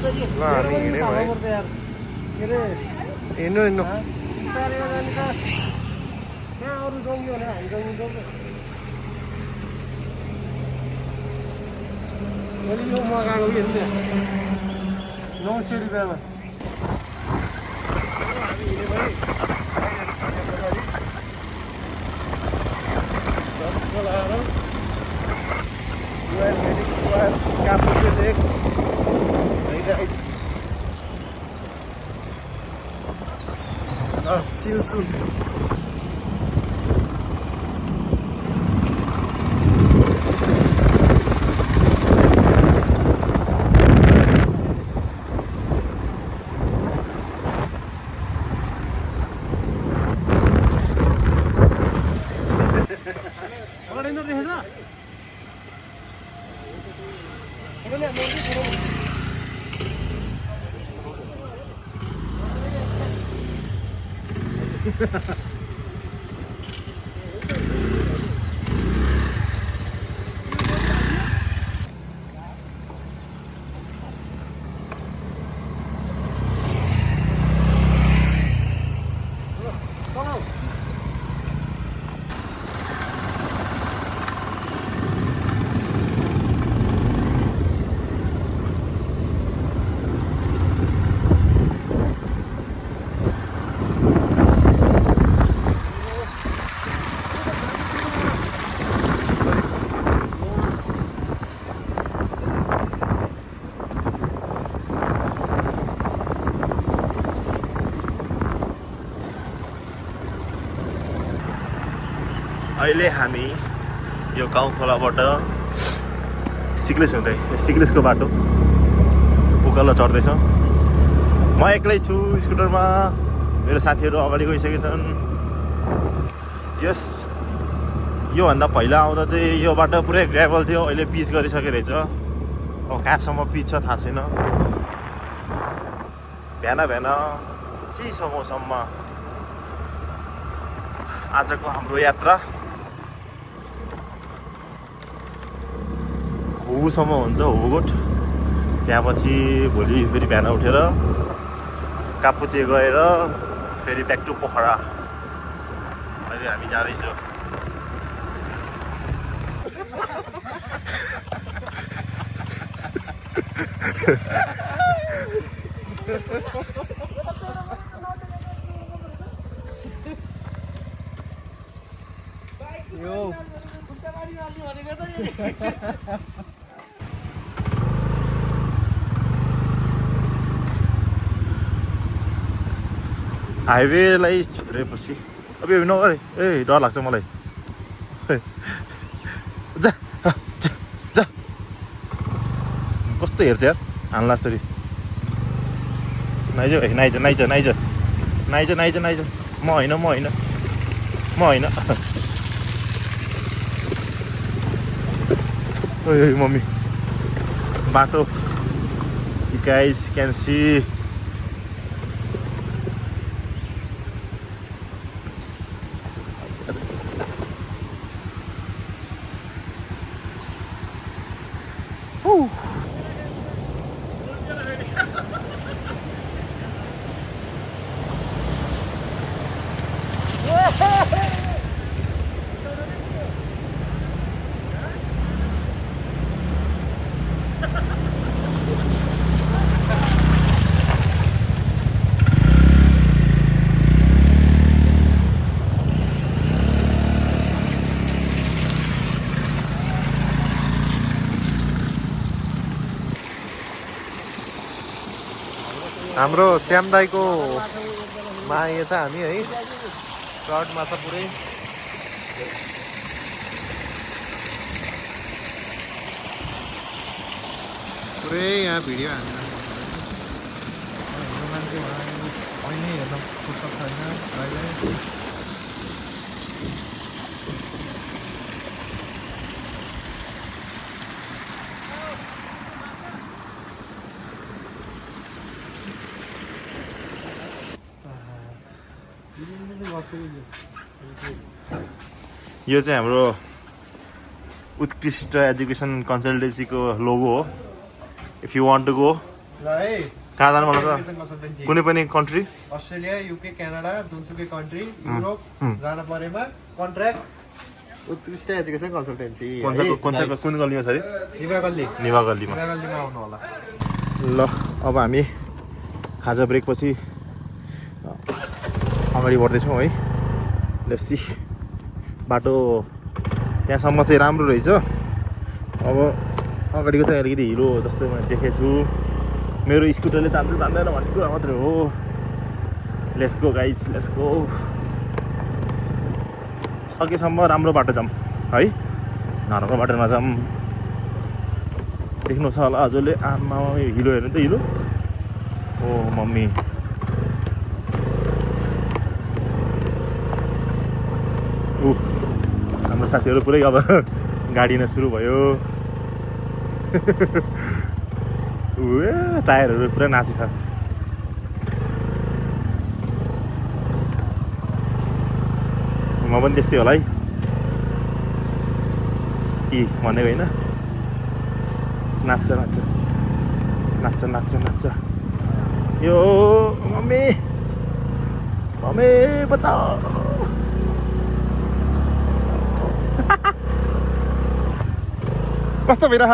ल हामी हिँड्यौँ है हिँड्नु हिँड्नु यो मगाएको कि 900 रुपियाँमा See you soon. अहिले हामी यो गाउँ खोलाबाट सिक्लेस हुँदै सिक्लेसको बाटो उकालो चढ्दैछौँ। म एक्लै छु स्कुटरमा, मेरो साथीहरू अगाडि गइसकेछन्। यस योभन्दा पहिला आउँदा चाहिँ यो बाटो पुरै ग्रेभल थियो, अहिले पिच गरिसकेको रहेछ। अब कहाँसम्म पिच छ थाहा छैन। बिहान बिहान चिसो मौसममा आजको हाम्रो यात्रा हुसम्म हुन्छ, हुगोट। त्यहाँपछि भोलि फेरि बिहान उठेर कापुचे गएर फेरि ब्याक टु पोखरा। अहिले हामी जाँदैछौँ। हाइवेलाई छोडेपछि अब यो नगरे डर लाग्छ मलाई। जा जा कस्तो हेर्छ यार, हान्ला जसरी। Noise noise noise noise noise noise noise म होइन म होइन म होइन। ओइ मम्मी बाटो, you guys can see हाम्रो श्याम दाईको माया छ हामी है। ट्राउट माछा पुरै यहाँ भिडियो हानेर मान्छे अहिले हेर्न फुर्सद छैन अहिले। यो चाहिँ हाम्रो उत्कृष्ट एजुकेसन कन्सल्टेन्सीको लोगो हो। If you want to go कहाँ जानु मन छ कुनै पनि कन्ट्री अस्ट्रेलिया युके क्यानाडा जुनसुकै कन्ट्री युरोप जान परेमा कन्ट्र्याक्ट उत्कृष्ट एजुकेसन कन्सल्टेन्सी कुन गल्लीमा छ अरे निवा गल्ली निवा गल्लीमा आउनु होला ल अब हामी खाजा ब्रेक पछि अगाडि बढ्दैछौँ है लेट्स सी बाटो त्यहाँसम्म चाहिँ राम्रो रहेछ अब अगाडिको चाहिँ अलिकति हिलो जस्तो मैले देखेको छु मेरो स्कुटरले तान्छ तान्दैन भन्ने कुरा मात्रै हो let's go guys let's go सकेसम्म राम्रो बाटो जाऊँ है नराम्रो बाटो नजाऊँ देख्नु छ होला हजुरले आमा हिलो हेर्नु त हिलो ओ मम्मी हाम्रो साथीहरू पुरै अब गाडी हिँड्न सुरु भयो टायरहरू पुरा नाचेको म पनि त्यस्तै होला है भनेको होइन नाच्छ नाच्छ नाच्छ नाच्छ नाच्छ यो मम्मी मम्मी बचाऊ कस्तो भइरह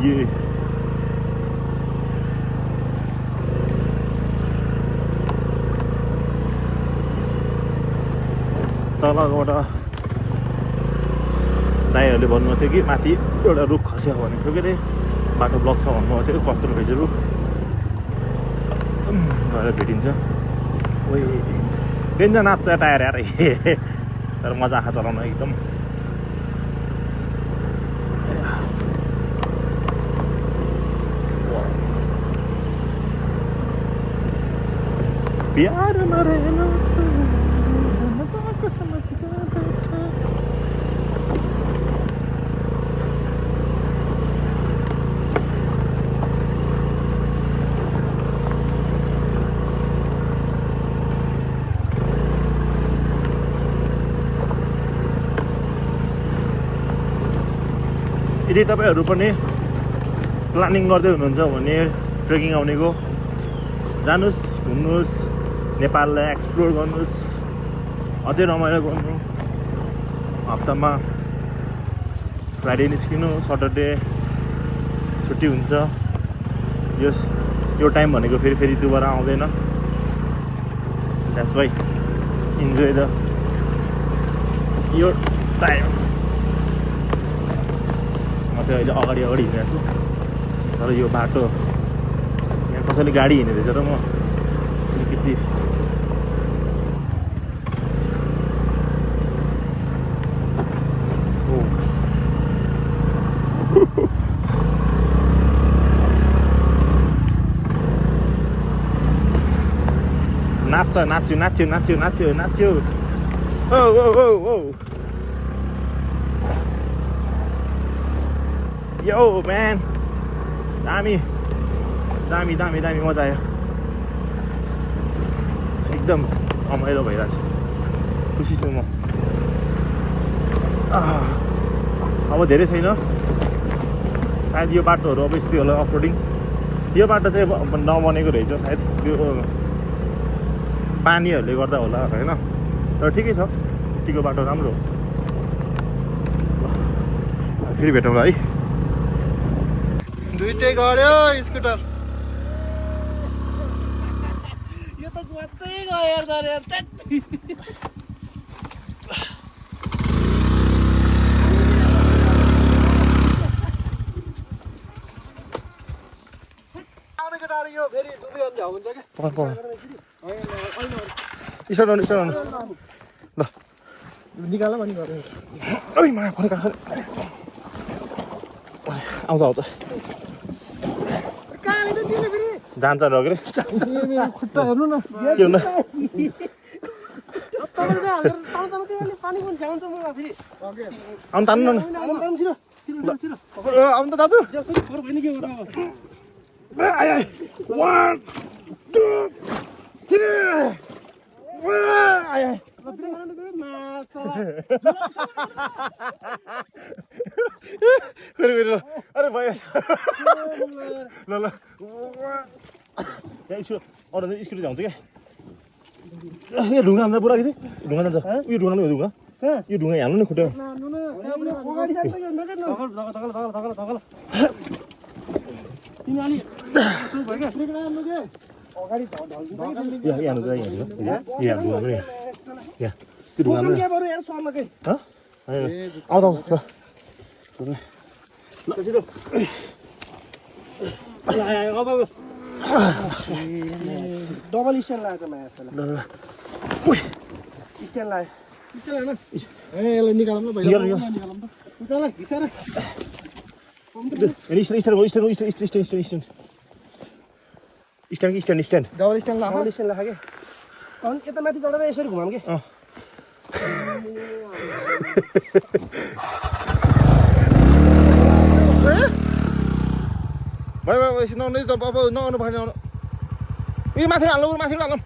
ये तलबाट दाइहरूले भन्नुभएको थियो कि माथि एउटा रुख खस्यो भनेको थियो कि अरे बाटो ब्लक छ भन्नुभएको थियो कत्रो भेजहरू गएर भेटिन्छ ओइ डेन्जर नाच्छ टायर यार तर मजा आँखा चलाउन एकदम प्यार मरेला मजाक समझ के बैठा यदि तपाईहरु पनि प्लानिङ गर्दै हुनुहुन्छ भने ट्रेकिङ आउनेको जानुस् घुम्नुस् नेपाललाई एक्सप्लोर गर्नुस् अझै रमाइलो गर्नु हप्तामा फ्राइडे निस्किनु सटरडे छुट्टी हुन्छ यो टाइम भनेको फेरि दुबारा आउँदैन द्याट्स वाइ इन्जोय द यो टाइम म चाहिँ अहिले अगाडि हिँडिरहेको छु तर यो बाटो यहाँ कसैले गाडी हिँड्दैछ र म अलिकति नाच्यो ओ यो म्यान दामी मजा आयो एकदम रमाइलो भइरहेछ खुसी छु म अब धेरै छैन सायद यो बाटोहरू अब यस्तै होला अफरोडिङ यो बाटो चाहिँ नबनेको रहेछ सायद यो पानीहरूले गर्दा होला होइन तर ठिकै छ यतिको बाटो राम्रो फेरि भेटौँला है दुईटै गऱ्यो स्कुटर यो त गुवाच्चै गयो यार केटाहरू यो फेरि दुबई अन्जा हुन्छ क्या स्टार्ट ल निकाल पनि गऱ्यो ओइ माया फर्का छ आउँछ आउँछ जान्छ रगरे खुट्टा हेर्नु न के हुन आउनु तान्नु न आउनु त दाजु 1 2 3 अरे भयो ल ल यहाँ अरू स्कुटी जान्छ क्या यो ढुङ्गा हाल्दा पुरा कि ढुङ्गा जान्छ यो ढुङ्गा नै हो ढुङ्गा यो ढुङ्गा हाल्नु नि खुट्टा डबल स्ट्यान्ड लगाएको छ माया स्ट्यान्ड लगायो ए यसलाई निकालौँ न स्ट्यान्ड डबल स्ट्यान्ड लाग्यो कि अनि यता माथि चढेर यसरी घुमाउँ कि भयो नआउनु अब नआउनु भएन आउनु उयो माथि हाल्नु माथि हाल्नु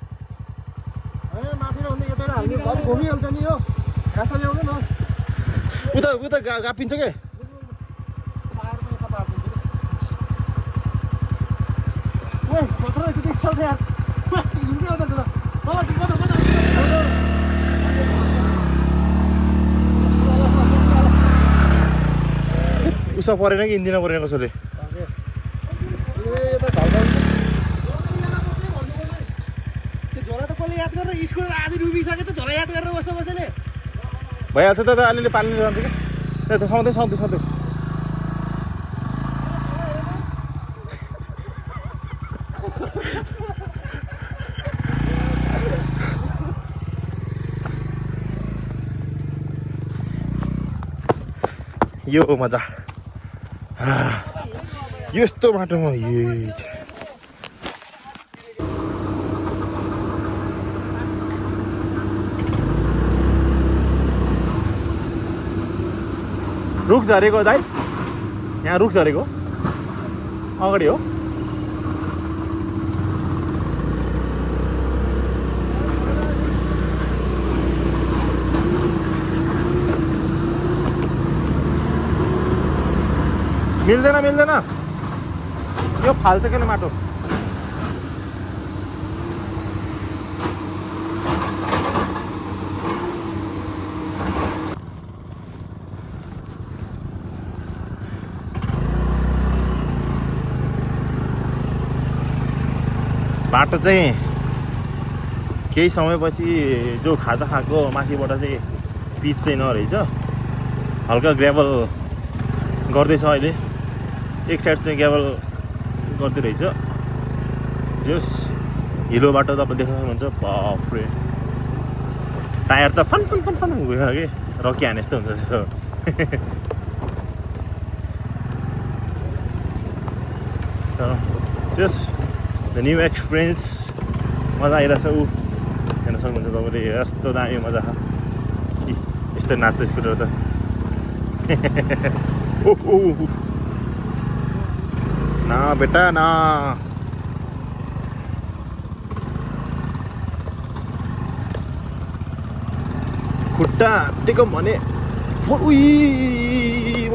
माथि नहुँदै यता हाल्ने घर घुमिहाल्छ नि यो घाँस ल्याउनु न उता गापिन्छ के उसा परेन कि इन्जिन परेन कसैले भइहाल्छ त अलिअलि पाल्नु जान्छ कि त्यो त सधैँ यो मजा यस्तो बाटोमा रुख झरेको दाइ यहाँ रुख झरेको अगाडि हो मिल्दैन यो फाल्छ किन माटो बाटो चाहिँ केही समयपछि जो खाजा खाएको माथिबाट चाहिँ पिच चाहिँ नरहेछ हल्का ग्रेभल गर्दैछ अहिले एक साइड चाहिँ ग्रेभल गर्दै रहेछ जस हिलो बाटो तपाईँ देख्न सक्नुहुन्छ बाफ्रे टायर त फन गयो कि रकी हाने जस्तो हुन्छ त्यो जस द न्यू एक्सपिरियन्स मजा आइरहेछ हेर्न सक्नुहुन्छ तपाईँले यस्तो दामी मजा छ यस्तो नाच्छ स्कुटर त ना बेटा ना खुट्टा टेकौँ भने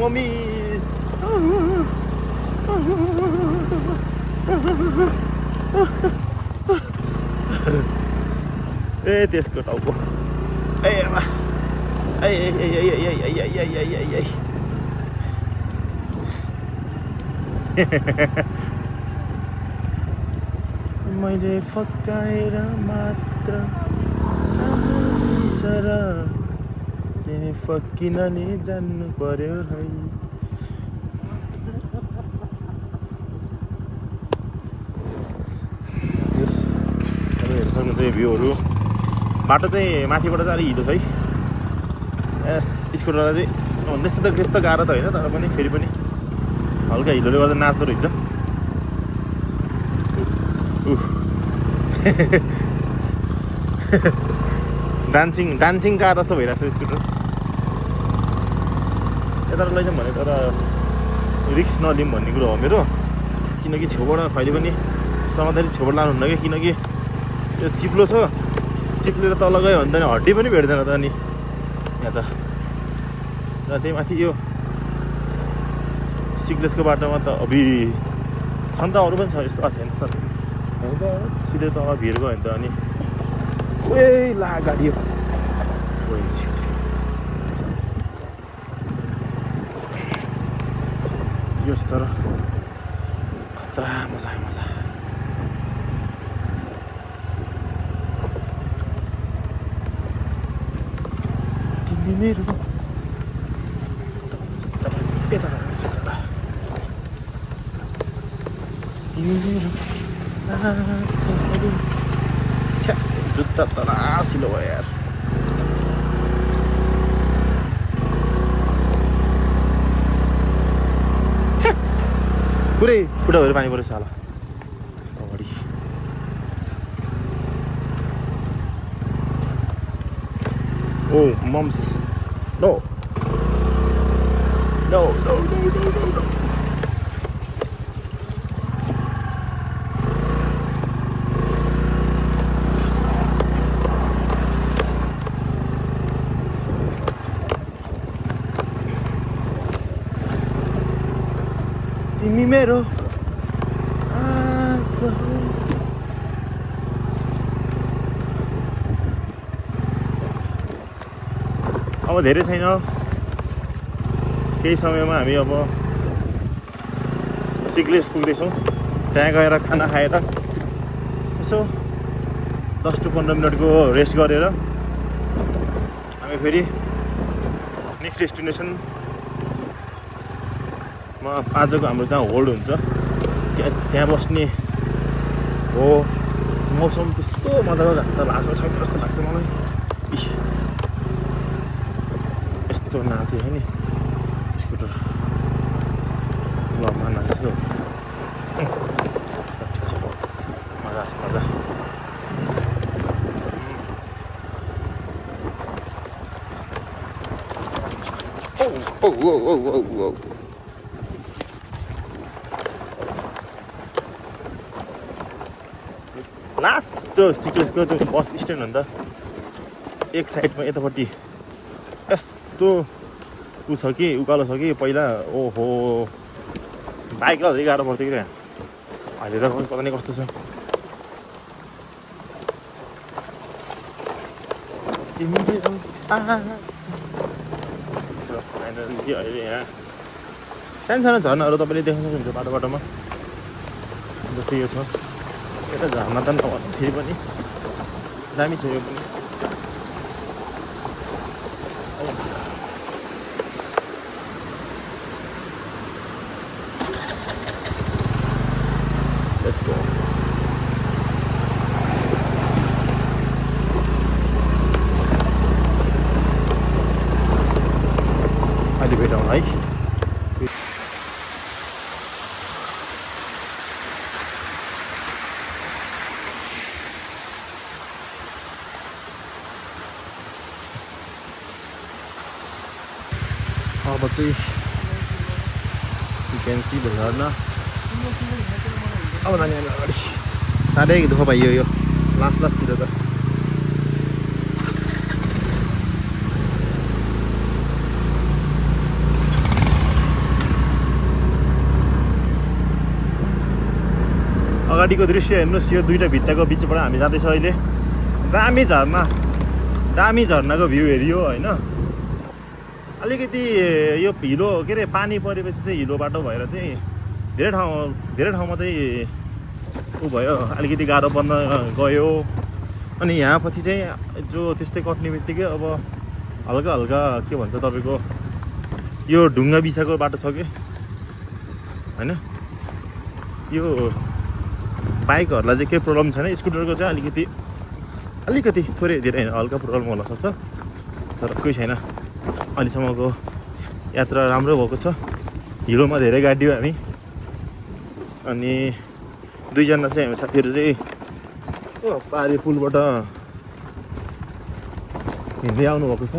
मम्मी ए त्यसको टाउको मैले फकाएर मात्र तिमी फकिन नि जान्नु पर्यो है हेर्न सक्नुहुन्छ यो भ्यूहरू बाटो चाहिँ माथिबाट चाहिँ अलिक हिलो छ है स्कुटरलाई चाहिँ त्यस्तो गाह्रो त होइन तर पनि फेरि पनि हल्का हिलोले गर्दा नाच्दो रहेछ डान्सिङ कार जस्तो भइरहेको छ स्कुटर यता लैजाउँ भने तर रिक्स नलिउँ भन्ने कुरो हो मेरो किनकि छेउबाट कहिले पनि चलाउँदाखेरि छेउबाट लानुहुन्न क्या किनकि यो चिप्लो छ चिप्लेर तल गयो भने त हड्डी पनि भेट्दैन त अनि यहाँ त र त्यही माथि यो सिक्लेसको बाटोमा त अभि छन् त अरू पनि छ यस्तो छैन त सिधै तल भिर गयो भने त अनि ओए ला गाडी हो यो तर खतरा मजा आयो मजा तिमी मेरो यता तिमी मेरो जुत्ता त नासिलो भयो यार पुरै पुरा भएर पानी परेछ होला अगाडि oh mums no no no no no no no तिमी मेरो आशा हो अब धेरै छैन केही समयमा हामी अब सिक्लेस पुग्दैछौँ त्यहाँ गएर खाना खाएर यसो 10 to 15 मिनटको रेस्ट गरेर हामी फेरि नेक्स्ट डेस्टिनेसनमा आजको हाम्रो जहाँ होल्ड हुन्छ त्यहाँ बस्ने हो मौसम त्यस्तो मजाको घाम त भएको छैन जस्तो लाग्छ मलाई यस्तो नाचे है नि स्कुटर लमा नाच्यो मजा छ मजा ओ लास्ट सिक्लेसको त्यो बस स्ट्यान्ड हो नि त एक साइडमा यतापट्टि यस्तो ऊ छ कि उकालो छ कि पहिला ओहो बाइकलाई अझै गाह्रो पर्थ्यो कि त्यहाँ अहिले त पता नै कस्तो छ अहिले यहाँ सानो सानो झर्नाहरू तपाईँले देख्न सक्नुहुन्छ बाटो बाटोमा जस्तै यो छ यता झर्ना त नभन्नु फेरि पनि दामी छ यो पनि Let's go. अहिले भेटौँ है अब चाहिँ you can see the झर्ना अब नानी अगाडि साह्रै दुःख पाइयो यो लास्टतिर त अगाडिको दृश्य हेर्नुहोस् यो दुईटा भित्ताको बिचबाट हामी जाँदैछ अहिले दामी झर्नाको भ्यू हेरियो होइन अलिकति यो हिलो के अरे पानी परेपछि चाहिँ हिलो बाटो भएर चाहिँ धेरै ठाउँमा चाहिँ ऊ भयो अलिकति गाह्रो पर्न गयो अनि यहाँ पछि चाहिँ जो त्यस्तै कट्ने बित्तिकै अब हल्का के भन्छ तपाईँको यो ढुङ्गा बिसाको बाटो छ कि होइन यो बाइकहरूलाई चाहिँ केही प्रब्लम छैन स्कुटरको चाहिँ अलिकति थोरै धेरै होइन हल्का प्रब्लम हुन सक्छ तर कोही छैन अहिलेसम्मको यात्रा राम्रो भएको छ हिलोमा धेरै गाडियो हामी अनि दुईजना चाहिँ हामी साथीहरू चाहिँ पारी पुलबाट हिँड्दै आउनुभएको छ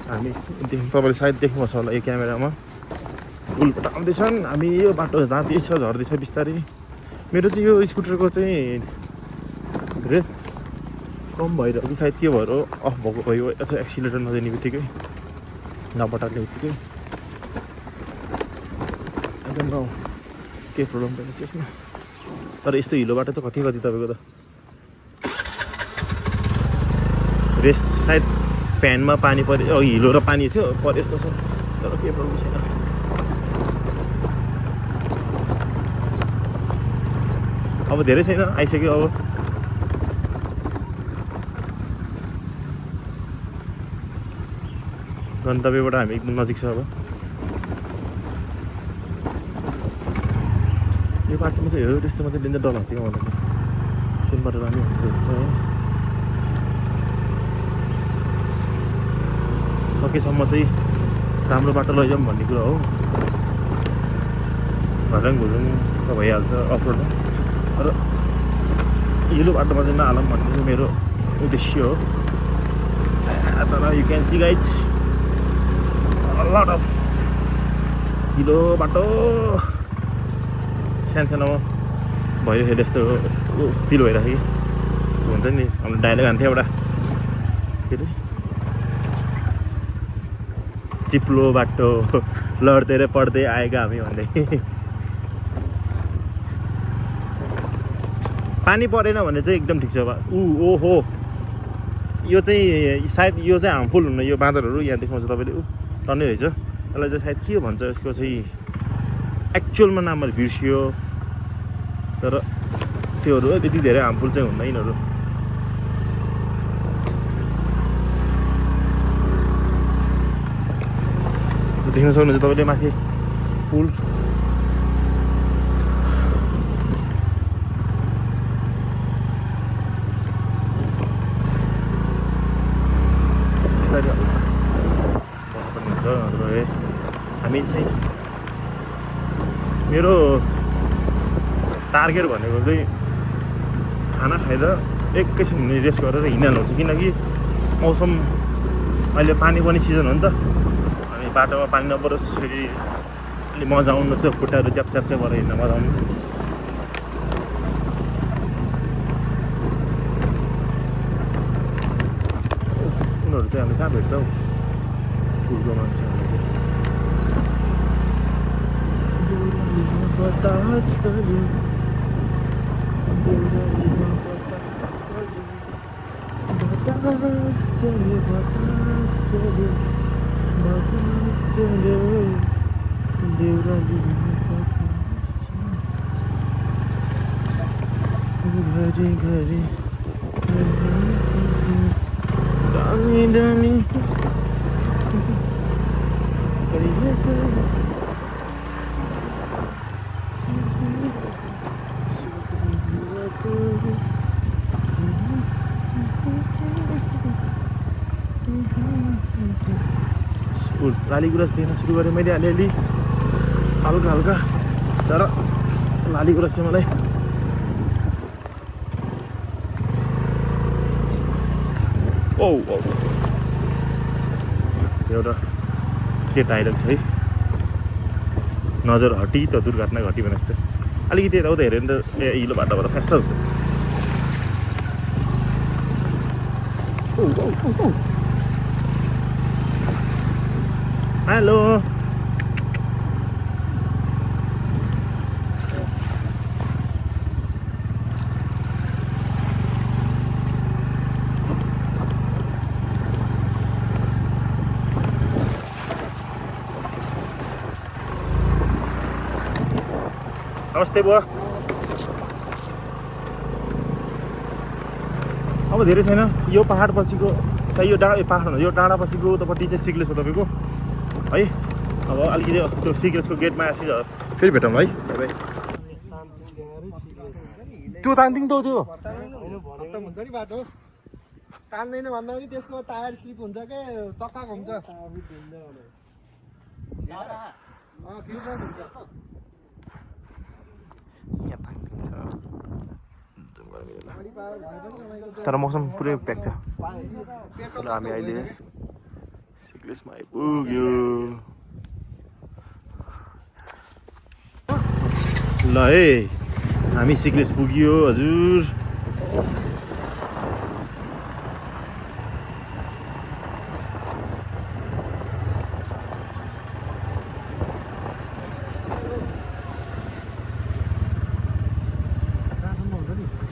हामी तपाईँले सायद देख्नुहोस् होला यो क्यामेरामा पुलबाट आउँदैछन् हामी यो बाटो जाँदैछ झर्दैछ बिस्तारै मेरो चाहिँ यो स्कुटरको चाहिँ रेस कम भएर कि सायद त्यो भएर अफ भएको भयो अथवा एक्सिलेटर नदिने बित्तिकै नपटाक्ने बित्तिकै एकदम केही प्रब्लम पनि छ यसमा तर यस्तो हिलो बाटो चाहिँ कति तपाईँको त रेस सायद फ्यानमा पानी पऱ्यो हिलो र पानी थियो पऱ्यो यस्तो छ तर केही प्रब्लम छैन अब धेरै छैन आइसक्यो अब गन्तव्यबाट हामी एकदम नजिक छ अब यो बाटोमा चाहिँ हो त्यस्तोमा चाहिँ डेन्जर डर लाग्छ क्या मलाई चाहिँ जुन बाटो राम्रो हुन्छ है सकेसम्म चाहिँ राम्रो बाटो लैजाउँ भन्ने कुरा हो घरङ घुरुङ त भइहाल्छ अफरोडमा तर हिलो बाटोमा चाहिँ नहालौँ भन्ने चाहिँ मेरो उद्देश्य हो तर you can see guys lot of हिलो बाटो सानोसानोमा भइरहेको यस्तो फिल भइरहेको कि हुन्छ नि हाम्रो डाइलग हान्थ्यो एउटा के अरे चिप्लो बाटो लड्दै र पढ्दै आएका हामी भन्दै पानी परेन भने चाहिँ एकदम ठिक छ ओहो यो चाहिँ सायद यो चाहिँ हार्मफुल हुन्न यो बाँदरहरू यहाँ देख्नुहुन्छ तपाईँले टन्नै रहेछ यसलाई चाहिँ सायद के भन्छ यसको चाहिँ एक्चुअलमा नाम मैले बिर्सियो तर त्योहरू त्यति धेरै हार्मफुल चाहिँ हुन्न यिनीहरू देख्न सक्नुहुन्छ तपाईँले माथि पुल बिस्तारै पनि हुन्छ हामी चाहिँ मेरो टार्गेट भनेको चाहिँ खाना खाएर एकैछिन रेस्ट गरेर हिँड्नु हुन्छ किनकि मौसम अहिले पानी पनि सिजन हो नि त अनि बाटोमा पानी नपरोस् फेरि अलि मजा आउनु त्यो खुट्टाहरू च्याप च्याप च्याप भएर हिँड्न मजा आउनु उनीहरू चाहिँ हामी कहाँ भेट्छौँ फुलको मान्छेहरू चाहिँ बतास चल्यो बतास चल्यो बतास चल्यो बतास चल्यो देउरालीमा बतास चल्यो घरी घरी डाली डाली कहिले कहिले लालीगुराँस देख्न सुरु गरेँ मैले अलिअलि हल्का हल्का तर लालीगुराँस चाहिँ मलाई एउटा के डाइलग छ है नजर हटी त दुर्घटना घटी भने जस्तो अलिकति यताउता हेऱ्यो भने त हिलो बाटोबाट फ्यास्स हुन्छ हेलो नमस्ते बुवा अब धेरै छैन यो पहाड पछिको यो पहाड यो डाँडा पछिको उतापट्टि चाहिँ सिक्लेस हो तपाईँको है अब अलिकति त्यो सिक्लेसको गेटमा आएपछि फेरि भेटौँ है बाई त्यो तान्दिङ त त्यो हुन्छ नि बाटो तान्दैन भन्दा पनि त्यसको टायर स्लिप हुन्छ के चक्का घुम्छ फ्युचर हुन्छ यहाँ पाकिन्छ तर मौसम पुरै प्याक छ र हामी अहिले सिक्लेसमा आइपुग्यो ल है हामी सिक्लेस पुग्यो हजुर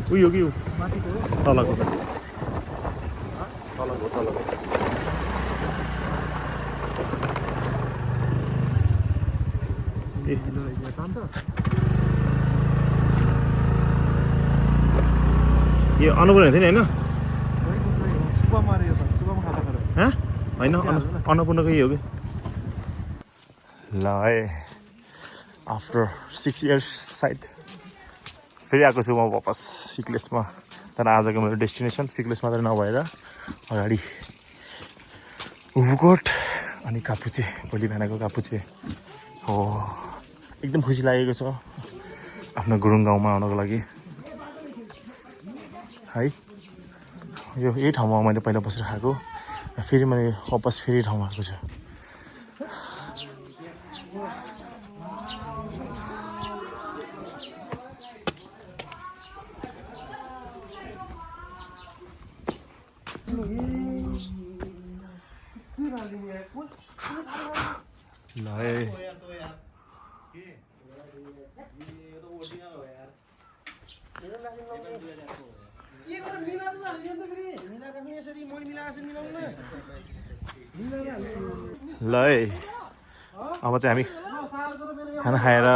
उयो कि माथिको तलको ए यो अन्नपूर्ण थियो नि होइन सुपमा यो त सुपमा खाता खरो होइन अन्नपूर्णको यही हो कि ल है आफ्टर 6 years सायद फेरि आएको छु म वापस सिक्लेसमा तर आजको मेरो डेस्टिनेसन सिक्लेस मात्रै नभएर अगाडि उभकोट अनि कापुचे भोलि बिहानको कापुचे हो एकदम खुसी लागेको छ आफ्नो गुरुङ गाउँमा आउनको लागि है यो यही ठाउँमा मैले पहिला बसेर खाएको फेरि मैले वापस फेरि ठाउँमा आएको छु ल है ल है अब चाहिँ हामी खाना खाएर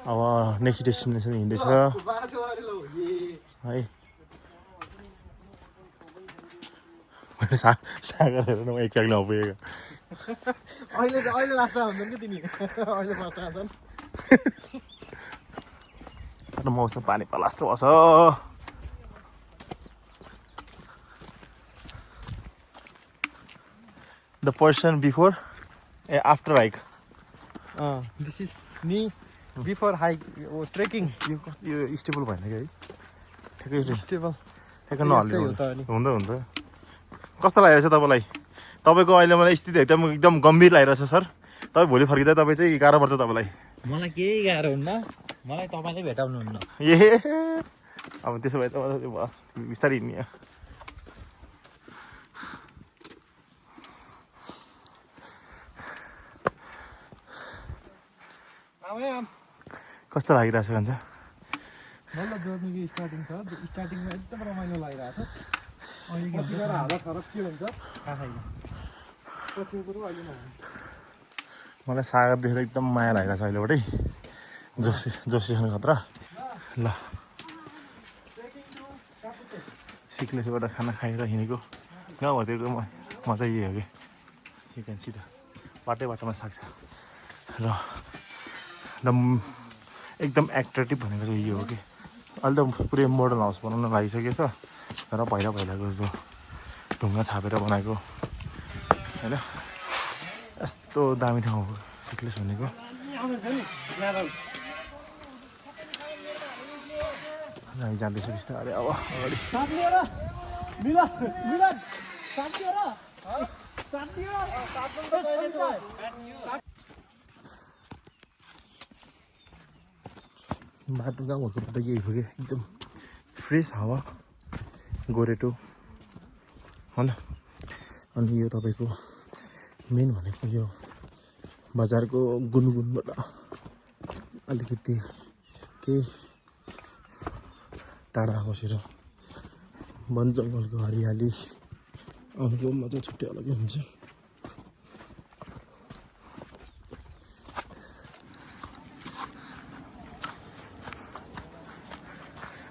अब नेक्स्ट डेस्टिनेसन हिँड्दैछ है मैले सागर हेरेर म एकपल्ट नपुगेको अहिले लास्ट हुन्छन् कि तिमी अहिले फर्स्ट आउँछन् तर मौसम पानी पलास्तो भएछ the person before after hike this is me before hike trekking यो कस्तो यो स्टेबल भएन कि है ठिकै स्टेबल ठ्याक्क नहल्ने हुन्छ कस्तो लागिरहेछ तपाईँलाई तपाईँको अहिले मलाई स्थिति एकदम गम्भीर लागिरहेछ सर तपाईँ भोलि फर्किँदा तपाईँ चाहिँ गाह्रो पर्छ तपाईँलाई मलाई केही गाह्रो हुन्न मलाई तपाईँले भेटाउनुहुन्न ए अब त्यसो भए त बिस्तारै हिँड्ने कस्तो लागिरहेछ भन्छ बल्ल जर्नीको स्टार्टिङ छ स्टार्टिङमा एकदम रमाइलो लागिरहेछ अनि पछि गएर हालत खराब के हुन्छ थाहा छैन पछि कुरो अहिले नहुने मलाई सागर देखेर एकदम माया लागिरहेछ अहिलेबाटै जोसीसँग खतरा ल सिक्लेसबाट खाना खाएर हिँडेको गाउँघरतिरको मजा यही हो कि यु क्यान सी द बाटोमा साग्छ र एकदम एट्र्याक्टिभ भनेको चाहिँ यो हो कि अहिले त पुरै मोडर्न हाउस बनाउन लागिसकेको छ तर पहिलाको जो ढुङ्गा छापेर बनाएको होइन यस्तो दामी ठाउँ हो सिक्लेस भनेको हामी जाँदैछ बिस्तारै अब अगाडि बाटो गाउँहरूको बाटो यही हो कि एकदम फ्रेस हावा गोरेटो होइन अनि यो तपाईँको मेन भनेको यो बजारको गुनगुनबाट अलिकति केही टाढा बसेर वन जङ्गलको हरियाली आउनुको मजा छुट्टै अलग्गै हुन्छ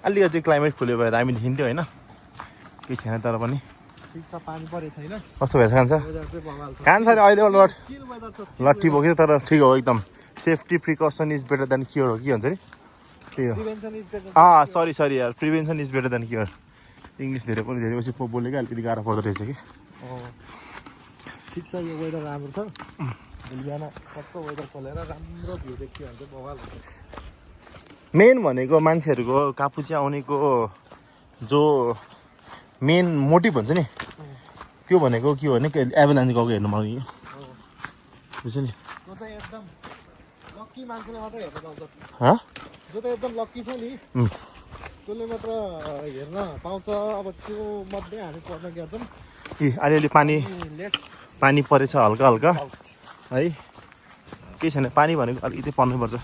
अलिकति क्लाइमेट खुल्यो भएर हामी हिँड्थ्यो होइन केही छैन तर पनि पानी परेको छैन कस्तो भएछ खान्छ खान्छ अहिले लट्ठी बोक्यो तर ठिक हो एकदम safety precaution is better than cure हो कि भन्छ नि त्यही हो सरी यार prevention is better than cure English धेरै पछि बोलेको अलिकति गाह्रो पर्दो रहेछ कि ठिक छ यो वेदर राम्रो छ बिहान टक्क वेदर खोलेर राम्रो भ्यू देखियो भने चाहिँ बवाल हुन्छ। मेन भनेको मान्छेहरूको कापुची आउनेको जो मेन मोटिभ हुन्छ नि त्यो भनेको के हो भने एभालान्च गएको हेर्नु मन बुझ्यो नि। जो चाहिँ एकदम लक्की मान्छेले मात्रै हेर्न पाउँछ, जो चाहिँ एकदम लक्की छ नि त्यसले मात्र हेर्न पाउँछ। अब त्यो मध्ये हामी पर्न गएछौँ। अलिअलि पानी परेछ हल्का हल्का है, केही छैन। पानी भनेको अलिकति पर्नुपर्छ,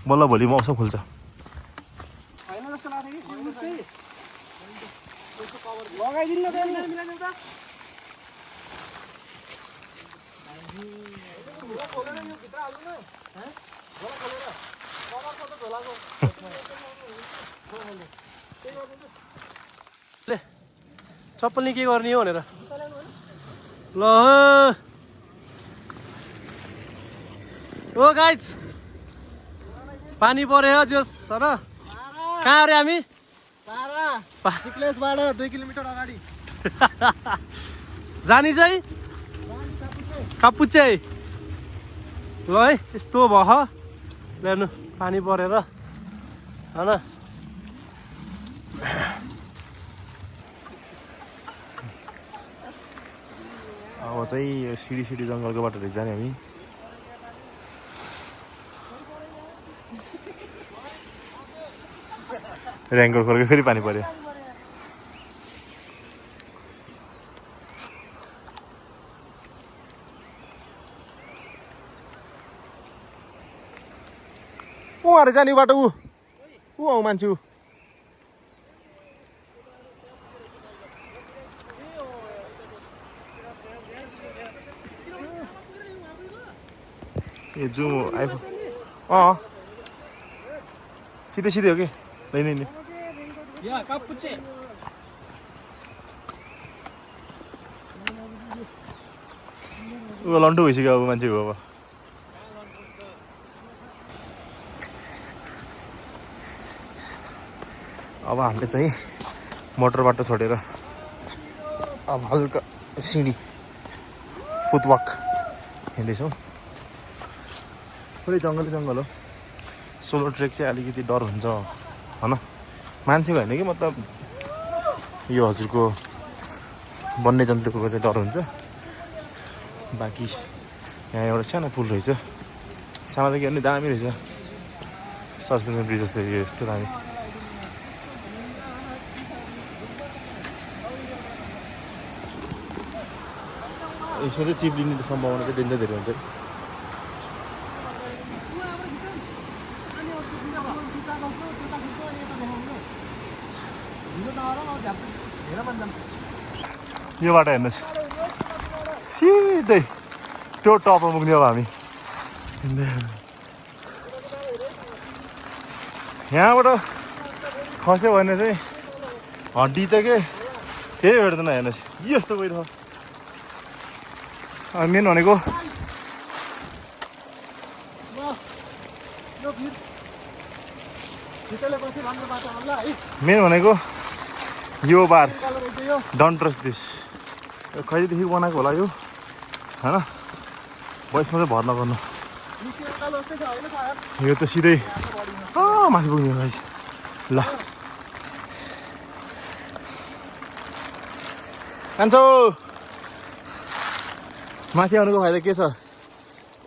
बल्ल भोलि मौसम खुल्छ। चप्पल नि के गर्ने हो भनेर ल ओ गाइज पानी पर्यो जोस होइन। कहाँ अरे हामी सिक्लेसबाट 2 किलोमिटर अगाडि जानी चाहिँ कापुचे ल है। यस्तो भयो हेर्नु पानी परेर होइन। अब चाहिँ यो सिडी जङ्गलको बाटोहरू जाने हामी। ऱ्याङ्को खोलेको फेरि पानी पर्यो। उहाँहरू जाने बाटो ऊ आऊ मान्छे ऊ ये जो आइफोन सिधै हो कि नहीं ऊ लन्टो भइसक्यो अब मान्छेको। अब हामीले चाहिँ मोटर बाटो छोडेर अब हल्का सिँढी फुटवक हिँड्दैछौँ। पुरै जङ्गल हो। सोलो ट्रेक चाहिँ अलिकति डर हुन्छ होइन, मान्छेको होइन कि मतलब यो हजुरको वन्यजन्तुको चाहिँ डर हुन्छ। बाँकी यहाँ एउटा सानो पुल रहेछ, सानो के भने दामी रहेछ, सस्पेन्सन ब्रिज जस्तो यस्तो दामी। यसमा चाहिँ चिप लिने सम्भावना चाहिँ डेन्जर धेरै हुन्छ। यो बाटो हेर्नुहोस् सिधै त्यो टपमा पुग्ने अब हामी। यहाँबाट खस्यो भने चाहिँ हड्डी त के केही भेट्दैन। हेर्नुहोस् यस्तो गइरह। मेन भनेको यो बार डोन्ट ट्रस्ट दिस। कहिलेदेखि बनाएको होला यो होइन, भोइसमा चाहिँ भर नगर्नु। यो त सिधै माथि पुग्ने रहेछ। ल कान्छो माथि आउनुको फाइदा के छ?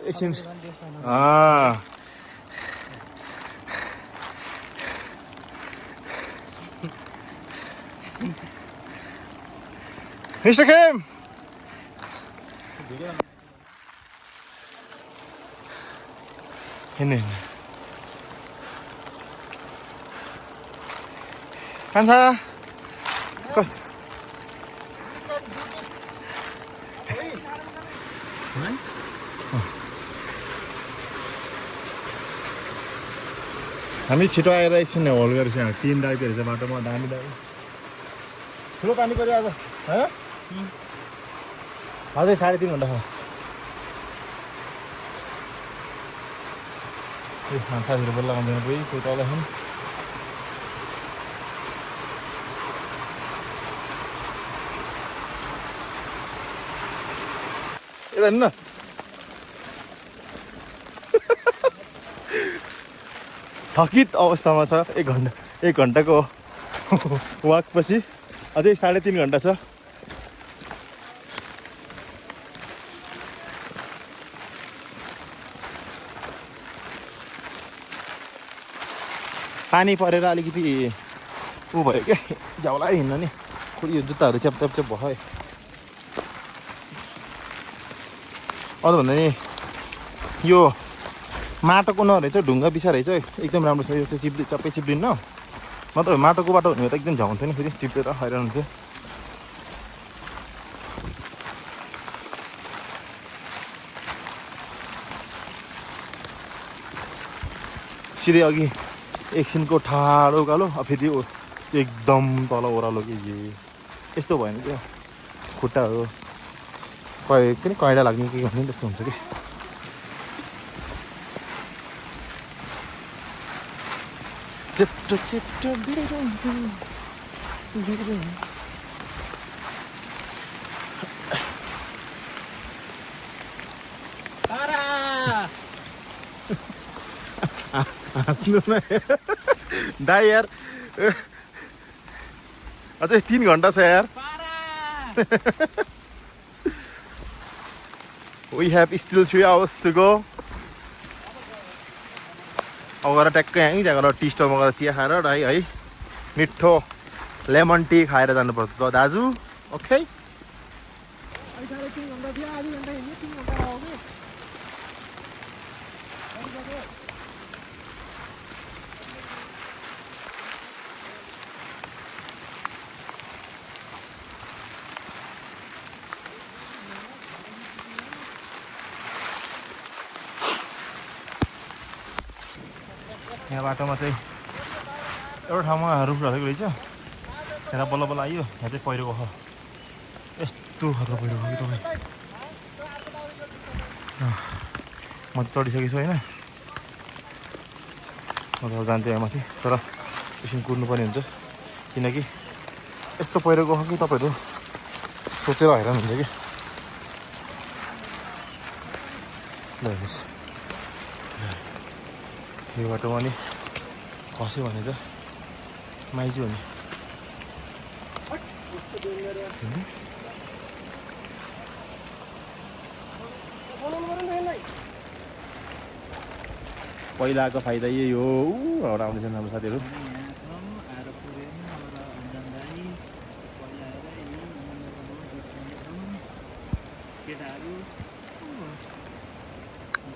एकछिन मिस्टर खेम हिँड्ने कान्छा कस हामी छिटो आएर एकछिन होल गरेर यहाँ 3 राइते रहेछ बाटोमा। दामी ठुलो पानी पऱ्यो आज होइन, अझै 3.5 घन्टा छ। साथीहरू बोल्ला भन्दैन कोही तल छन्। यता हेर्नु न थकित अवस्थामा छ। 1 घन्टाको वाकपछि अझै 3.5 घन्टा छ। पानी परेर अलिकति ऊ भयो क्या झ्याउला हिँड्न नि यो जुत्ताहरू च्याप भयो। अरू भन्दा नि यो माटोको नरहेछ ढुङ्गा बिसा रहेछ एकदम राम्रो छ। यो चाहिँ सबै चिप्लिन्न नत्र माटोको बाटो हुने त एकदम झ्याउँथ्यो नि फेरि चिप्लेर हैरान हुन्थ्यो। सिधै अघि एकछिनको ठाडो उकालो फेरि एकदम तल ओह्रालो के यस्तो भएन क्या खुट्टाहरू पनि कैडा लाग्ने के भन्ने त्यस्तो हुन्छ कि। हाँस्नु न दाइ यार अझै 3 घन्टा छ यार। We have still 3 hours to go. अब गएर ट्याक्कै यहीँ त्यहाँ गएर टी स्टलमा गएर चिया खाएर है मिठो लेमन टी खाएर जानुपर्छ त दाजु। ओके यहाँ बाटोमा चाहिँ एउटा ठाउँमा रुख ढलेको रहेछ त्यहाँ बल्ल बल्ल आइयो। यहाँ चाहिँ पहिरो गयो यस्तो खालको पहिरो गयो कि तपाईँ म त चढिसकेको छु होइन। म त जान्छु यहाँ माथि तर एकछिन कुद्नुपर्ने हुन्छ किनकि यस्तो पहिरो गयो कि तपाईँहरू सोचेर हैरान हुन्छ कि। हेर्नुहोस् यो बाटोमा नि खस्यो भने त माइजू हो नि। पहिलाको फाइदा यही हो। एउटा आउँदैछन् हाम्रो साथीहरू।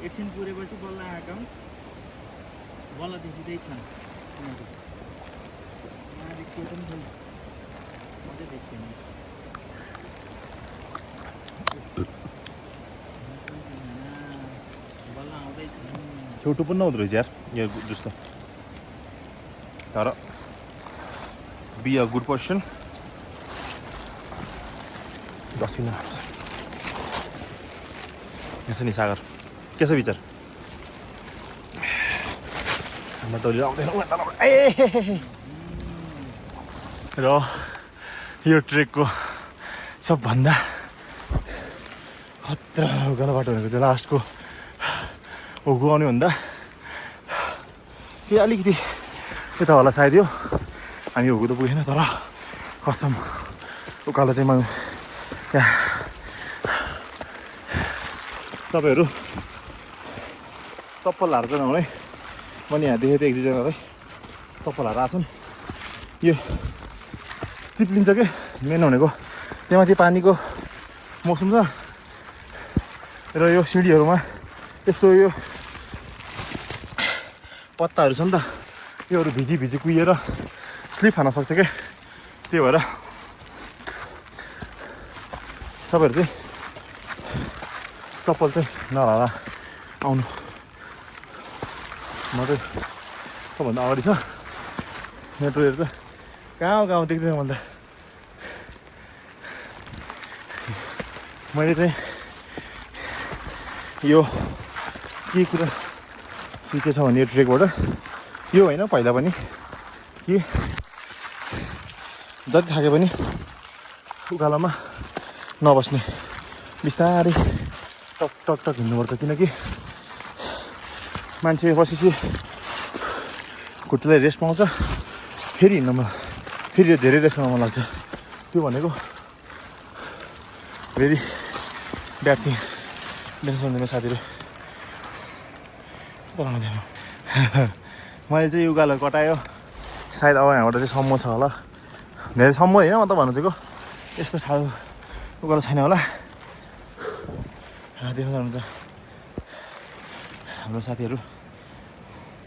एकछिन पुरेपछि बल्ल आएको बल्ल देखिँदैछ बल्ल आउँदैछ। छोटो पनि नहुँदो रहेछ यार यो जस्तो तर be a good person. Dustbin यहाँ छ नि सागर के छ विचार हाम्रो टोली आउँदैन र यो ट्रेकको सबभन्दा खतरा उकालो बाटो भनेको चाहिँ लास्टको ओगु आउने भन्दा के अलिकति यता होला सायद यो हामी ओगु त पुगेन तर कसम उकालो चाहिँ म त्यहाँ तपाईँहरू चप्पल हार्छ नहुने मैले यहाँ देखेको थिएँ 1-2जनालाई चप्पल हार आछन् यो चिप्लिन्छ के मेन भनेको त्यहाँ माथि पानीको मौसम छ र यो सिँढीहरूमा यस्तो यो पत्ताहरू छ नि त योहरू भिजी कुहिएर स्लिप खान सक्छ क्या। त्यही भएर तपाईँहरू चाहिँ चप्पल चाहिँ नलाला आउनु। म चाहिँ सबभन्दा अगाडि छ मेट्रोहरू त गाउँ देख्दैन मैले त। मैले चाहिँ यो के कुरा सिकेछ भने यो ट्रेकबाट यो होइन पहिला पनि कि जति थाके पनि उकालोमा नबस्ने बिस्तारै टक हिँड्नुपर्छ किनकि मान्छे बसेपछि खुट्टाले रेस्ट पाउँछ फेरि हिँड्नमा फेरि धेरै रेस्ट गर्न मन लाग्छ त्यो भनेको भेरी ब्याड थिङ मेरो साथीहरू बनाउँदैन मैले चाहिँ उकालो कटायो सायद अब यहाँबाट चाहिँ सम्म छ होला धेरै सम्म होइन म त भन्नु चाहिँ यस्तो ठाउँ उकालो छैन होला देख्न सक्नुहुन्छ हाम्रो साथीहरू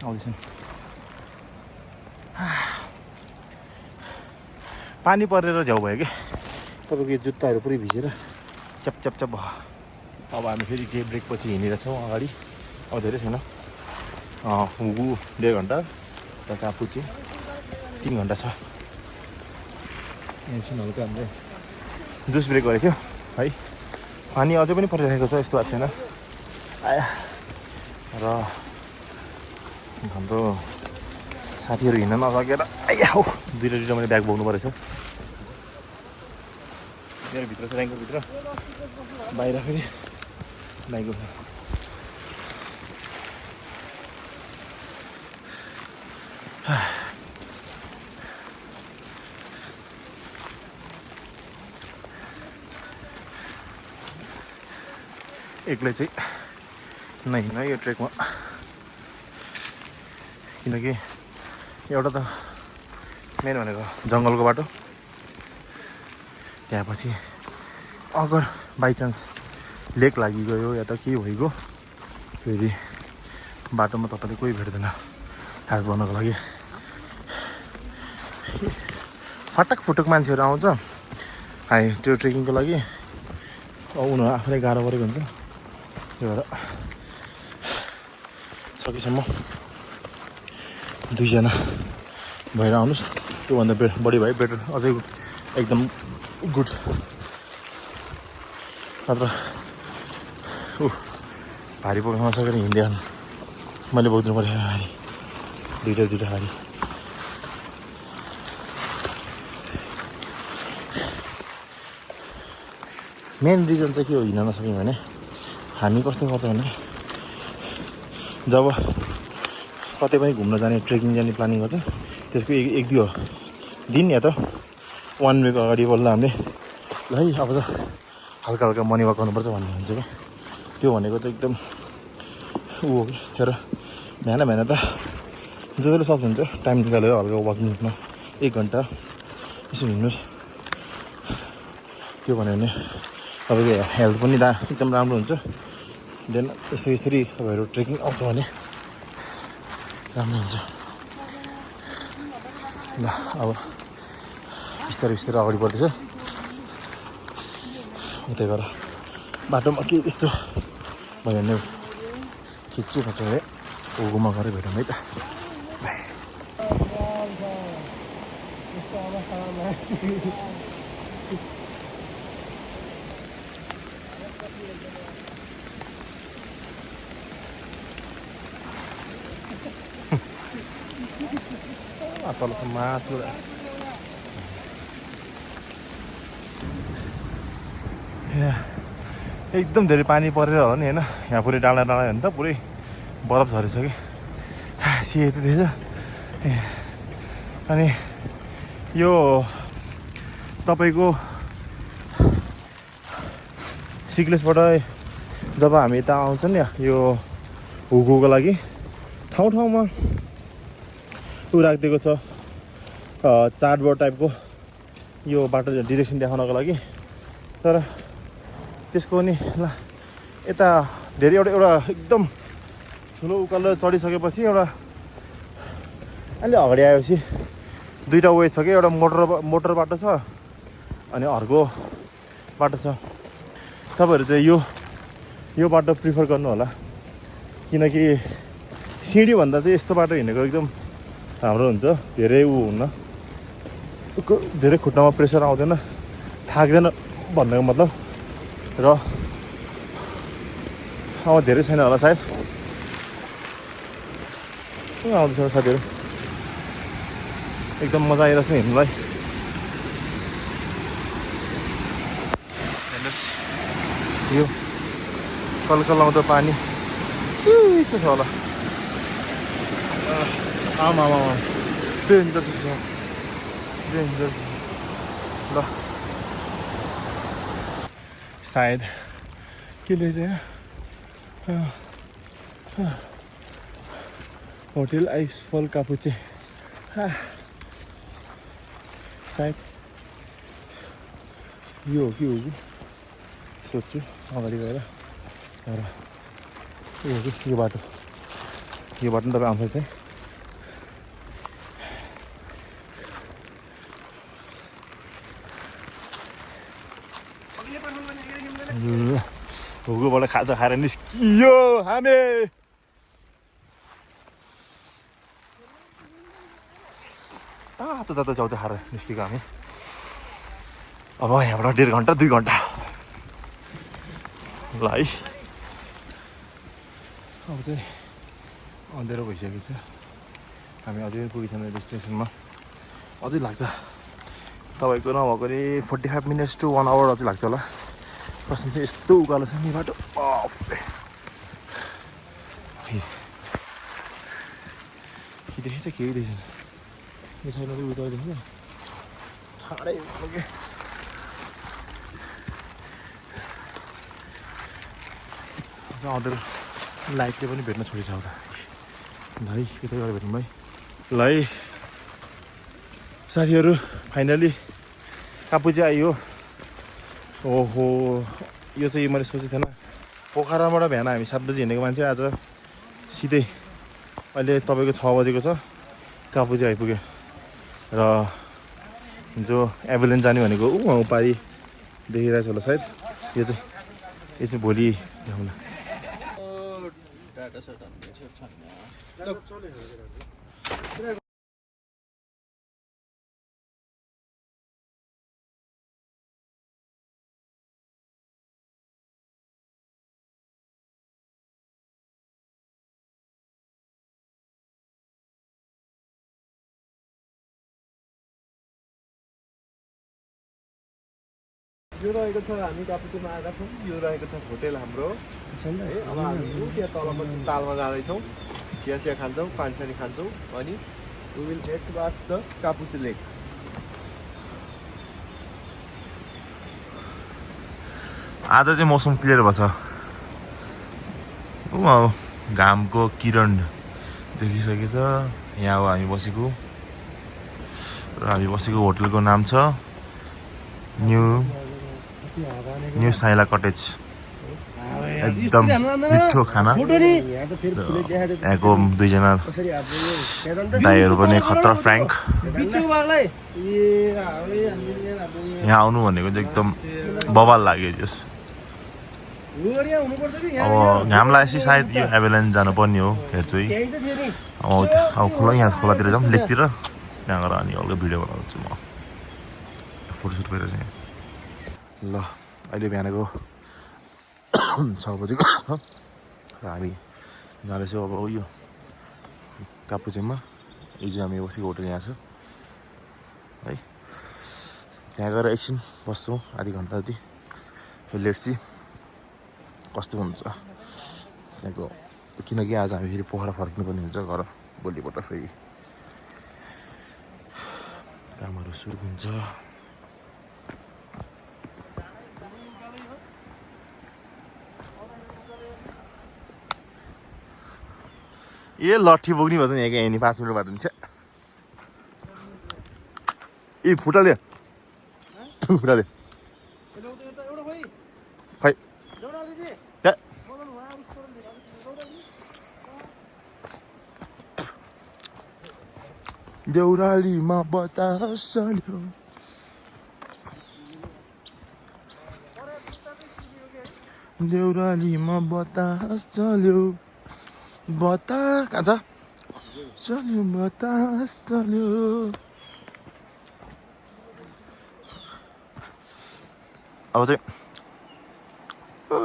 आउँदैछन् पानी परेर झ्याउ भयो कि तपाईँको यो जुत्ताहरू पुरै भिजेर च्याप च्याप च्याप भयो अब हामी फेरि टी ब्रेक पछि हिँडेर छौँ अगाडि अब धेरै छैन हुगु 1.5 घन्टा र कापुची 3 घन्टा छ एकछिन हल्का हामीले जुस ब्रेक गरेको थियो है पानी अझै पनि परिरहेको छ यस्तो भएको छैन आया र हाम्रो साथीहरू हिँड्न नसकेर आया हो दुईवटा मैले ब्याग बोक्नु परेछ मेरो भित्र छ ऱ्याङ्कको भित्र बाहिर फेरि ब्यागको एक्लै चाहिँ नहिँड्न यो ट्रेकमा किनकि एउटा त मेन भनेको जङ्गलको बाटो त्यहाँपछि अगर बाइचान्स लेक लागिगयो या त के भइगयो फेरि बाटोमा तपाईँले कोही भेट्दैन हेल्प गर्नको लागि फटक फुटक मान्छेहरू आउँछ है त्यो ट्रेकिङको लागि उनीहरू आफूलाई गाह्रो गरेको हुन्छ त्यही भएर सकेसम्म 2 जना भएर आउनुहोस् त्योभन्दा बढी भए बेटर अझै एकदम गुड नत्र भारी बोक्न नसकेर हिँड्दै आउनु मैले बोक्नु पऱ्यो भारी दुईवटा भारी मेन रिजन चाहिँ के हो हिँड्न नसक्यौँ भने हामी कस्तो गर्छ भने जब कतै पनि घुम्न जाने ट्रेकिङ जाने प्लानिङ गर्छ त्यसको 1-2 दिन या त 1 week अगाडि बल्ल हामीले ल है अब त हल्का हल्का मर्निङ वाक गर्नुपर्छ भन्ने हुन्छ क्या त्यो भनेको चाहिँ एकदम ऊ हो कि तर बिहान बिहान त जसले सक्नुहुन्छ टाइम निकालेर हल्का वाकिङमा 1 घन्टा यसो हिँड्नुहोस् त्यो भन्यो भने तपाईँको हेल्थ पनि एकदम राम्रो हुन्छ देन यसरी तपाईँहरू ट्रेकिङ आउँछ भने राम्रो हुन्छ ल अब बिस्तारै बिस्तारै अगाडि बढ्दैछ त्यही भएर बाटोमा के यस्तो भयो भने खिच्छु है हुगुमा गएर भेटौँ है त तलसम्म माथि एकदम धेरै पानी परेर हो नि होइन यहाँ पुरै डाँडा डाँडा हेर्नु त पुरै बरफ झरिसक्यो सेतो थिएछ अनि यो तपाईँको सिक्लेसबाट जब हामी यता आउँछ नि यो हुगुको लागि ठाउँ ठाउँमा ऊ राखिदिएको छ चार्टबोर्ड टाइपको यो बाटो डिरेक्सन देखाउनको लागि तर त्यसको नि ल यता धेरै एउटा एकदम ठुलो उकालो चढिसकेपछि एउटा अलि अगाडि आएपछि 2टा वे छ कि एउटा मोटर बाटो छ अनि अर्को बाटो छ तपाईँहरू चाहिँ यो बाटो प्रिफर गर्नु होला किनकि सिँढीभन्दा चाहिँ यस्तो बाटो हिँडेको एकदम राम्रो हुन्छ धेरै हुन्न धेरै खुट्टामा प्रेसर आउँदैन थाक्दैन भन्नुको मतलब र अब धेरै छैन होला सायद आउँदैछ साथीहरू एकदम मजा आइरहेछ हिँड्नुलाई हेर्नुहोस् यो कलकल आउँदो पानी चिसो छ होला आमामामा डेन्जर छ डेन्जर ल सायद के रहेछ यहाँ होटेल आइसफल कापुचे सायद यो हो कि हो कि सोध्छु अगाडि गएर र यो हो कि यो बाटो नि तपाईँ आउँछ चाहिँ हुगोबाट खाजा खाएर निस्कियो हामी तातो तातो चाउचा खाएर निस्केको हामी अब यहाँबाट 1.5 घन्टा 2 घन्टा ल है अब चाहिँ अँध्यारो भइसकेको छ हामी अझै पुगेछौँ डेस्टिनेसनमा अझै लाग्छ तपाईँको नभएको नि 45 मिनट्स to 1 hour अझै लाग्छ होला कसम चाहिँ यस्तो उकालो छ नि बाटो के देखेछ केही देखेन यो छैन चाहिँ उता देख्छ ठाडै के अँध्यारो लाइटले पनि भेट्न छोडिसक्यो त है यतै गएर भेटौँ है ल है साथीहरू फाइनली कापुची आइयो ओहो यो चाहिँ मैले सोचेको थिएन पोखराबाट बिहान हामी 7 बजी हिँडेको मान्छे आज सिधै अहिले तपाईँको 6 बजेको छ कापुची आइपुग्यो र जो एभेलेन्स जाने भनेको पारि देखिरहेछ होला सायद यो चाहिँ भोलि देखाउला यो रहेको छ हामी कापुचीमा आएका छौँ यो रहेको छ होटेल हाम्रो है अब हामी त्यहाँ तलपट्टि तालमा जाँदैछौँ चिया खान्छौँ पानी खान्छौँ अनि we will head towards the Kapuche lake आज चाहिँ मौसम क्लियर भएछ घामको किरण देखिसकेको छ यहाँ हो हामी बसेको र हामी बसेको होटलको नाम छ न्यू साइला कटेज एकदम मिठो खाना यहाँको 2 जना दाइहरू पनि खतरा फ्र्याङ्क यहाँ आउनु भनेको चाहिँ एकदम बवाल लाग्यो जस अब घाम लागेपछि सायद यो एभेलेन्स जानुपर्ने हो हेर्छु है अब खोला यहाँ खोलातिर जाऊँ लेकतिर त्यहाँ गएर अनि हल्का भिडियो बनाउँछु म फोटोसुट गरेर चाहिँ ल अहिले बिहानको 6 बजेको र हामी जाँदैछौँ अब यो कापुचीमा हिजो हामी बसेको होटल यहाँ छ है त्यहाँ गएर एकछिन बस्छौँ आधी घन्टा जति लेट्सी कस्तो हुन्छ त्यहाँको किनकि आज हामी फेरि पोखरा फर्किनु पनि हुन्छ घर भोलिपल्ट फेरि कामहरू सुरु हुन्छ ए लट्ठी बोक्नी भन्छ नि यहाँ नि 5 मिनट बाटो छ ए फुटाले खै देउरालीमा बतास चल्यो देउरालीमा बतास चल्यो कहाँ छ चल्यो बतास चल्यो अब चाहिँ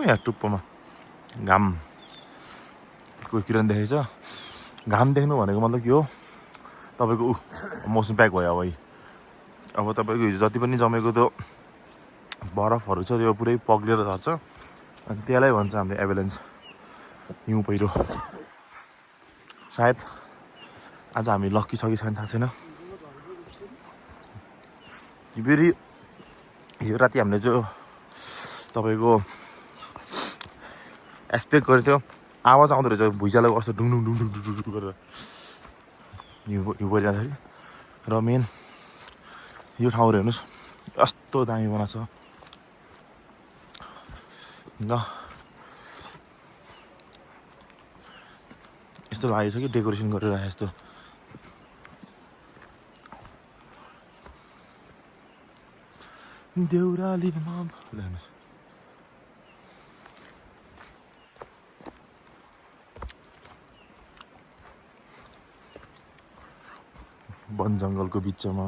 यहाँ टुप्पोमा घामको किरण देखेछ घाम देख्नु भनेको मतलब के हो तपाईँको मौसम प्याक भयो अब तपाईँको हिजो जति पनि जमेको त्यो बरफहरू छ त्यो पुरै पग्लेर झर्छ अनि त्यसलाई भन्छ हामीले एभेलेन्स हिउँ पहिरो सायद आज हामी लक्की छ कि छैन थाहा छैन। फेरि हिजो राति हामीले जो तपाईँको एक्सपेक्ट गरेको थियो आवाज आउँदो रहेछ भुइँचालो कस्तो ढुङढुङ ढुङढुङ ढुङढुङ गरेर हिउँ परिरहँदाखेरि। र मेन यो ठाउँहरू हेर्नुहोस् कस्तो दामी बनाएको छ ल। यस्तो लागेको छ कि डेकोरेसन गरेर राखे जस्तो। देउरालीमा हेर्नुहोस् वन जङ्गलको बिचमा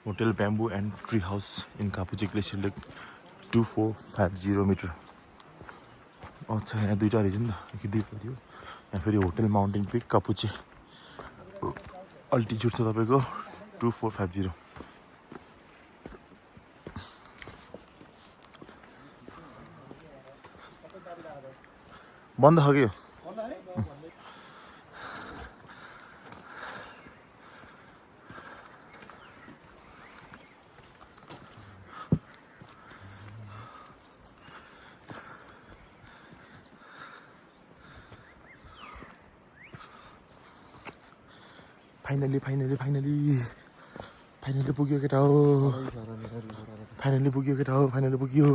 hotel bamboo and tree house in Kapuche glacier lake 2450 metre. अच्छा यहाँ दुईवटा रहेछ नि त कि दुईवटा थियो। यहाँ फेरि होटल माउन्टेन पिक कापुची अल्टिच्युड छ तपाईँको 2450। बन्द छ कि फाइनली पुग्यो केटा हो। फाइनली पुग्यो।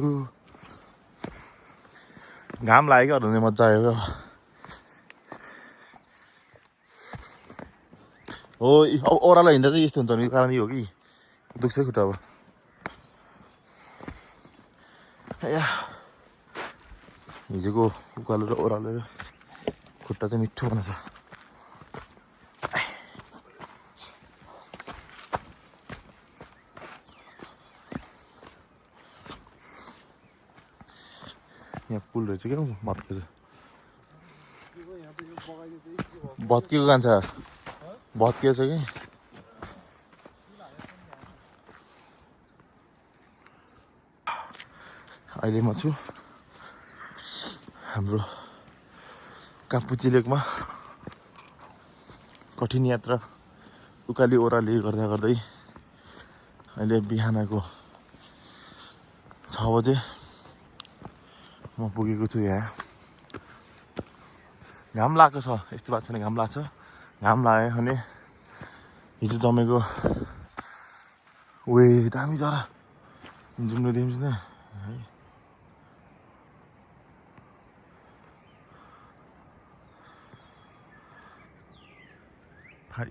घाम लाग्यो क्या भने मजा आयो क्या। हो अब ओह्रालो हिँड्दा चाहिँ यस्तो हुन्छ नि, यो कारण यो हो कि दुख्छ खुट्टा अब। हिजोको उकालो र ओह्रालो खुट्टा चाहिँ मिठो बनाएको छ। यहाँ पुल रहेछ क्या भत्किएको कान्छ भत्किएको छ कि। अहिले म छु हाम्रो कापुची लेकमा। कठिन यात्रा उकाली ओह्राली गर्दा गर्दै अहिले बिहानको 6 बजे म पुगेको छु यहाँ। घाम लागेको छ, यस्तो भएको छैन घाम लाग्छ। घाम लाग्यो भने हिजो जमेको दामी चरा जुम्नु दिन्छ है।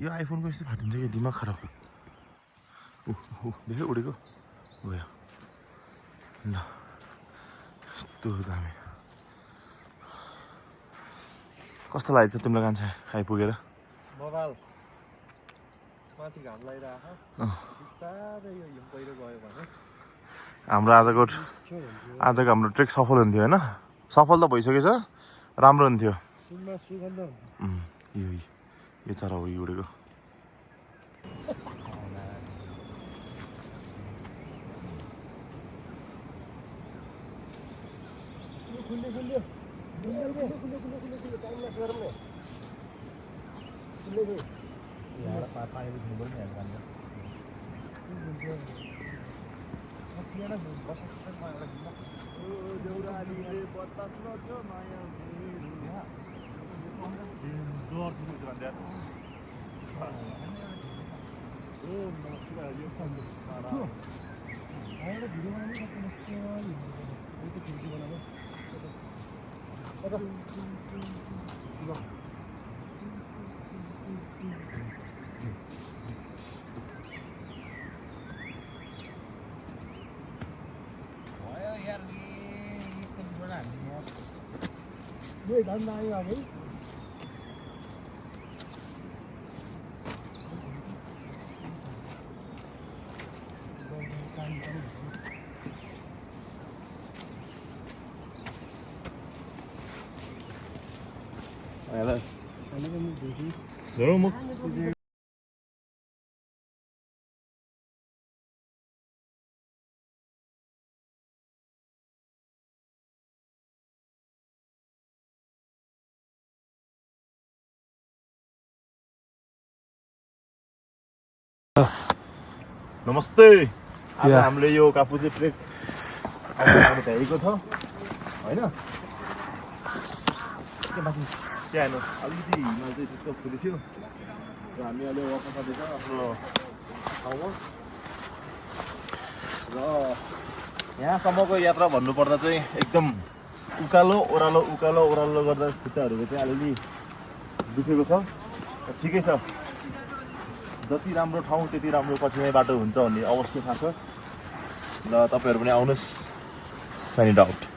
यो आइफोनको यस्तो फाटिन्छ कि दिमाग खराब। देख्यो उडेको गयो ल। यस्तो दामी कस्तो लागेको छ तिमीलाई कान्छ आइपुगेर? बबाल माथि घाम लागिरहेको बिस्तारै यो हिउँ पहिरो गयो भने हाम्रो आजको हाम्रो ट्रेक सफल हुन्थ्यो होइन? सफल त भइसकेछ, राम्रो हुन्थ्यो। सुनमा सुगन्ध यो चरा हो यो उडेको। धुनु मुख नमस्ते आज हामीले यो कापुचे ट्रेक आउनु भ्याएको छ होइन के हेर्नु अलिकति हिमाल चाहिँ त्यस्तो फुली थियो र हामी अहिले वाक गर्दैछ आफ्नो ठाउँमा र यहाँसम्मको यात्रा भन्नुपर्दा चाहिँ एकदम उकालो ओह्रालो गर्दा खुट्टाहरूको चाहिँ अलिअलि दुखेको छ ठिकै छ जति राम्रो ठाउँ त्यति राम्रो कठिनाइ बाटो हुन्छ भन्ने अवश्य थाहा छ र तपाईँहरू पनि आउनुहोस् साइन इट आउट